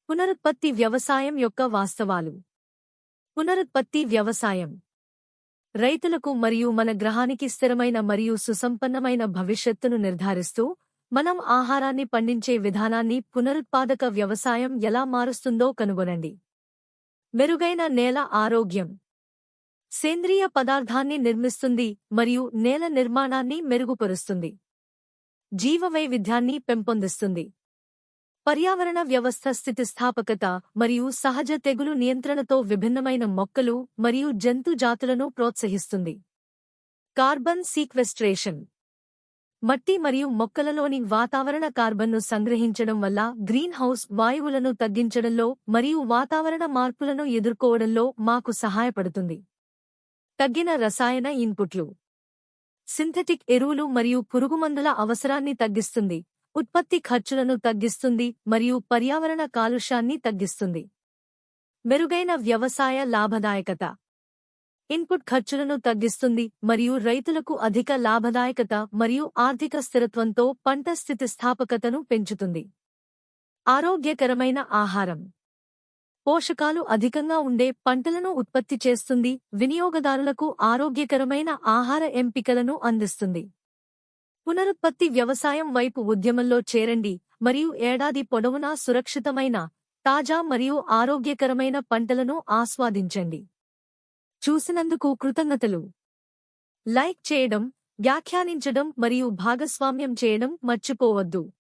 పునరుత్పత్తి వ్యవసాయం యొక్క వాస్తవాలు. పునరుత్పత్తి వ్యవసాయం రైతులకు మరియు మన గ్రహానికి స్థిరమైన మరియు సుసంపన్నమైన భవిష్యత్తును నిర్ధారిస్తూ, మనం ఆహారాన్ని పండించే విధానాన్ని పునరుత్పాదక వ్యవసాయం ఎలా మారుస్తుందో కనుగొనండి. మెరుగైన నేల ఆరోగ్యం సేంద్రియ పదార్థాన్ని నిర్మిస్తుంది మరియు నేల నిర్మాణాన్ని మెరుగుపరుస్తుంది. జీవవైవిధ్యాన్ని పెంపొందిస్తుంది. పర్యావరణ వ్యవస్థ స్థితిస్థాపకత మరియు సహజ తెగులు నియంత్రణతో విభిన్నమైన మొక్కలు మరియు జంతు జాతులను ప్రోత్సహిస్తుంది. కార్బన్ సీక్వెస్ట్రేషన్ మట్టి మరియు మొక్కలలోని వాతావరణ కార్బన్ను సంగ్రహించడం వల్ల గ్రీన్ హౌస్ వాయువులను తగ్గించడంలో మరియు వాతావరణ మార్పులను ఎదుర్కోవడంలో మాకు సహాయపడుతుంది. తగ్గిన రసాయన ఇన్పుట్లు సింథటిక్ ఎరువులు మరియు పురుగుమందుల అవసరాన్ని తగ్గిస్తుంది, ఉత్పత్తి ఖర్చులను తగ్గిస్తుంది మరియు పర్యావరణ కాలుష్యాన్ని తగ్గిస్తుంది. మెరుగైన వ్యవసాయ లాభదాయకత ఇన్పుట్ ఖర్చులను తగ్గిస్తుంది మరియు రైతులకు అధిక లాభదాయకత మరియు ఆర్థిక స్థిరత్వంతో పంట స్థితిస్థాపకతను పెంచుతుంది. ఆరోగ్యకరమైన ఆహారం పోషకాలు అధికంగా ఉండే పంటలను ఉత్పత్తి చేస్తుంది, వినియోగదారులకు ఆరోగ్యకరమైన ఆహార ఎంపికలను అందిస్తుంది. పునరుత్పత్తి వ్యవసాయం వైపు ఉద్యమంలో చేరండి మరియు ఏడాది పొడవునా సురక్షితమైన, తాజా మరియు ఆరోగ్యకరమైన పంటలను ఆస్వాదించండి. చూసినందుకు కృతజ్ఞతలు. లైక్ చేయడం, వ్యాఖ్యానించడం మరియు భాగస్వామ్యం చేయడం మర్చిపోవద్దు.